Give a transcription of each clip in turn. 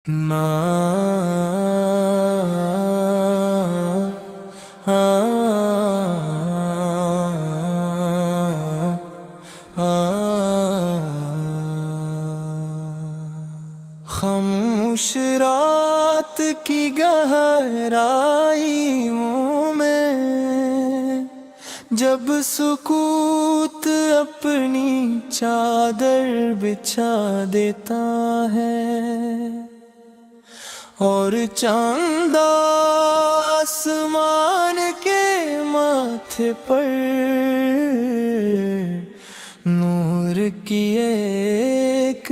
خاموش رات کی گہرائیوں میں جب سکوت اپنی چادر بچھا دیتا ہے اور چاند آسمان کے ماتھے پر نور کی ایک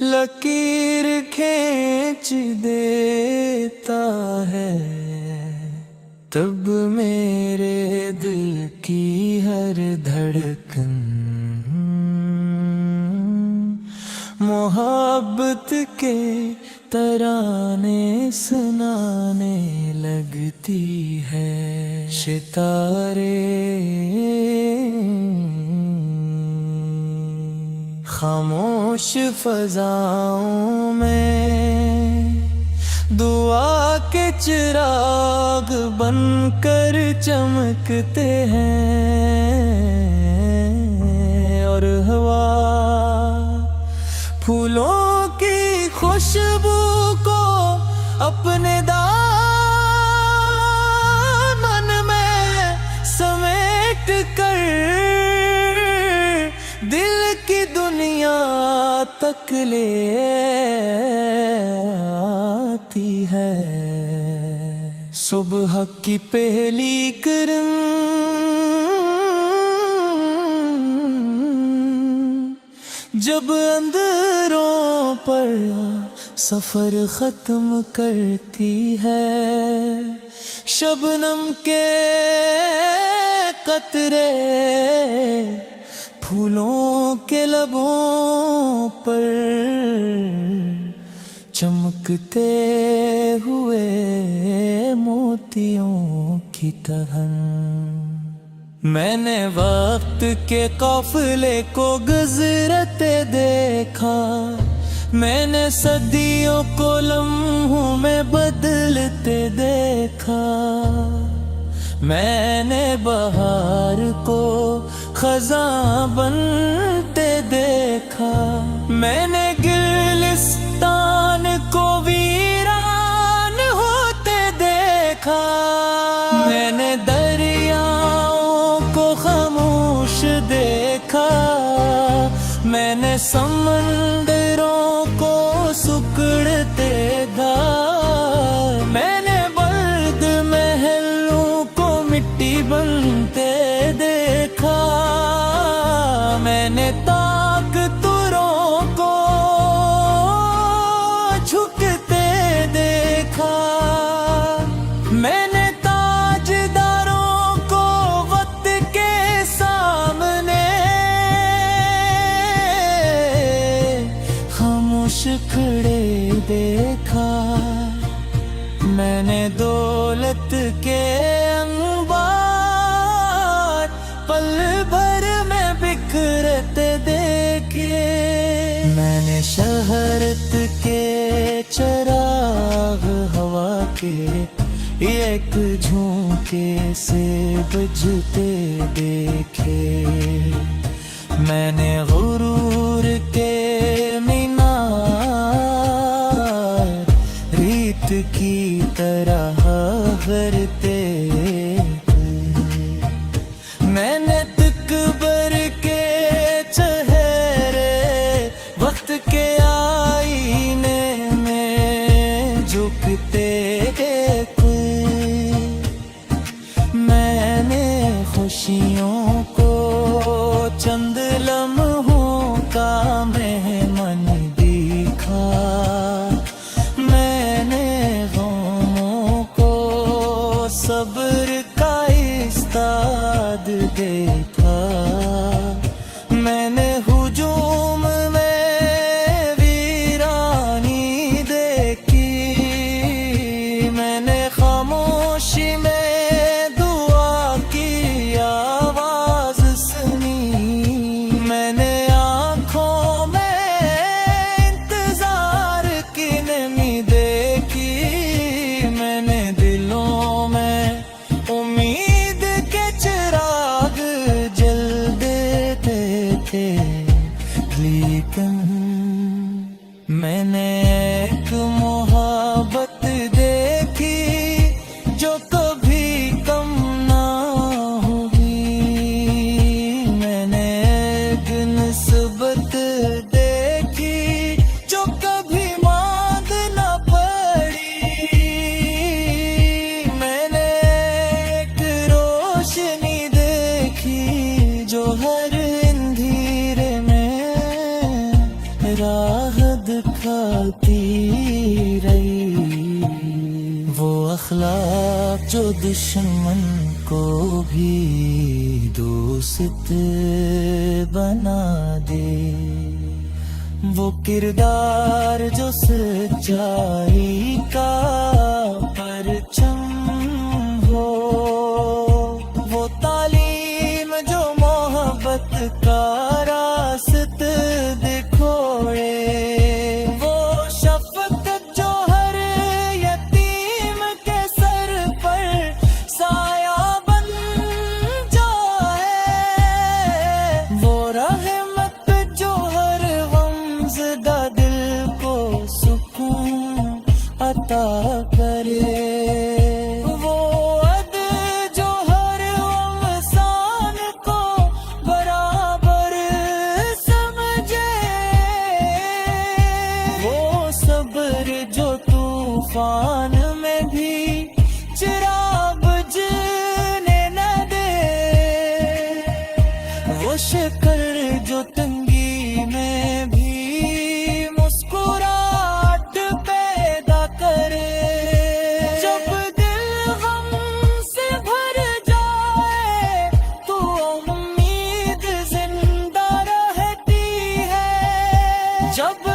لکیر کھینچ دیتا ہے، تب میرے دل کی ہر دھڑکن محبت کے ترانے سنانے لگتی ہے۔ ستارے خاموش فضاؤں میں دعا کے چراغ بن کر چمکتے ہیں، اور ہوا پھولوں کی خوشبو کو اپنے دامن میں سمیٹ کر دل کی دنیا تک لے آتی ہے۔ صبح کی پہلی کرن جب اندروں پر سفر ختم کرتی ہے، شبنم کے قطرے پھولوں کے لبوں پر چمکتے ہوئے موتیوں کی طرح۔ میں نے وقت کے قافلے کو گزرتے دیکھا، میں نے صدیوں کو لمحوں میں بدلتے دیکھا، میں نے بہار کو خزاں بنتے دیکھا، میں نے گلستان کو ویران ہوتے دیکھا، میں نے دریاؤں کو خاموش دیکھا، میں نے سمندروں کو سکڑتے تھا، میں نے برد محلوں کو مٹی بنتے دیکھا، میں نے طاقتوروں کو جھکتے دیکھا، میں نے تاجداروں کو وقت کے سامنے خاموش کھڑے دیکھا، میں نے دولت کے انبار پل بھر میں بکھرتے دیکھے، میں نے شہرت کے چراغ ہوا کے ایک جھونکے سے بجھتے دیکھے، میں نے غرور کے مینار ریت کی طرح غرتے، میں نے تکبر کے چہرے وقت کے آئینے میں جھکتے دیکھے، میں نے خوشیوں کو چند لمحوں کا مہمان دیکھا، میں نے غموں کو صبر کا استاد دیکھا، میں نے ہجوم میں ویرانی دیکھی، تڑپتی رہی، وہ اخلاق جو دشمن کو بھی دوست بنا دے، وہ کردار جو سچائی کا پرچم ہو، وہ تعلیم جو محبت کا راست دکھوڑے، وہ شفقت جو ہر یتیم کے سر پر سایہ بن جائے، وہ رحمت جو ہر غمزدہ دل کو سکون عطا کرے، طوفان میں بھی چراغ بجھنے نہ دے، وہ شکر جو تنگی میں بھی مسکراہٹ پیدا کرے، جب دل غم سے بھر جائے تو امید زندہ رہتی ہے، جب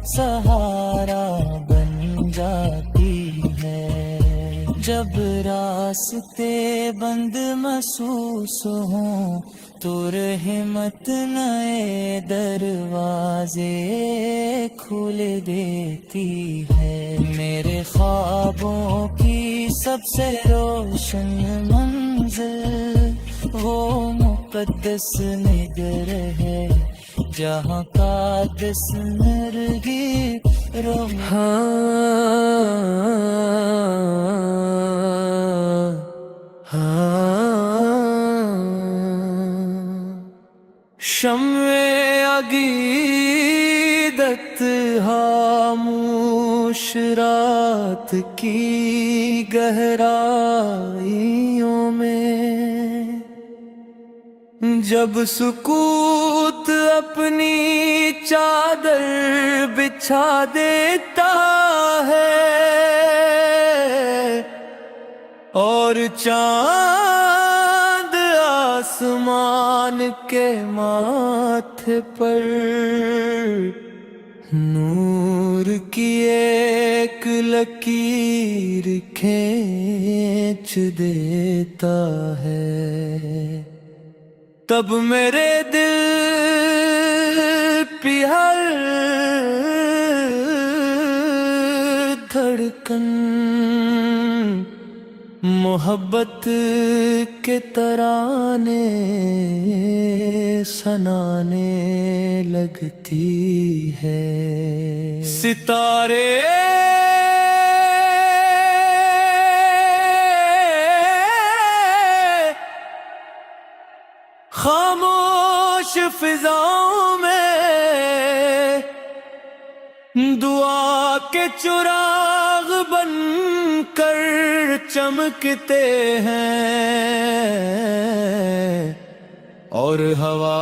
سہارا بن جاتی ہے، جب راستے بند محسوس ہوں تو رحمت نئے دروازے کھول دیتی ہے، میرے خوابوں کی سب سے روشن منزل وہ مقدس نگر ہے، جہاں قادس مرغی شمع عقیدت خاموش رات کی گہرائیوں میں، جب سکوت اپنی چادر بچھا دیتا ہے اور چاند آسمان کے ماتھے پر نور کی ایک لکیر کھینچ دیتا ہے، تب میرے دل پہ ہر دھڑکن محبت کے ترانے سنانے لگتی ہے، ستارے خاموش فضاؤں میں دعا کے چراغ بن کر چمکتے ہیں، اور ہوا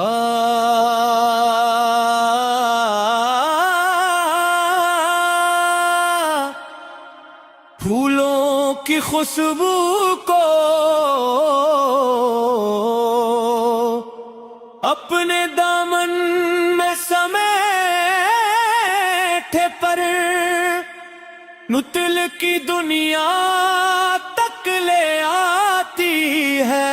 پھولوں کی خوشبو کو اپنے دامن میں سمیٹے پر نتل کی دنیا تک لے آتی ہے،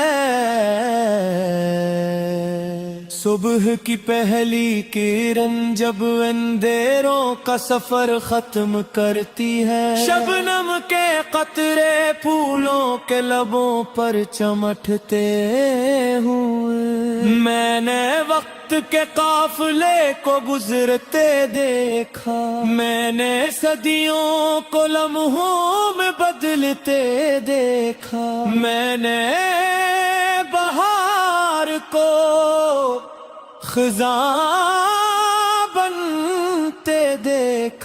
صبح کی پہلی کرن جب اندھیروں کا سفر ختم کرتی ہے، شبنم کے قطرے پھولوں کے لبوں پر چمٹتے ہوئے، میں نے وقت کے قافلے کو گزرتے دیکھا، میں نے صدیوں کو لمحوں میں بدلتے دیکھا، میں نے بہار کو خزاں بنتے دیکھا،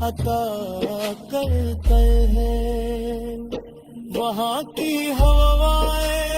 عطا کر کر ہے. وہاں کی ہوائیں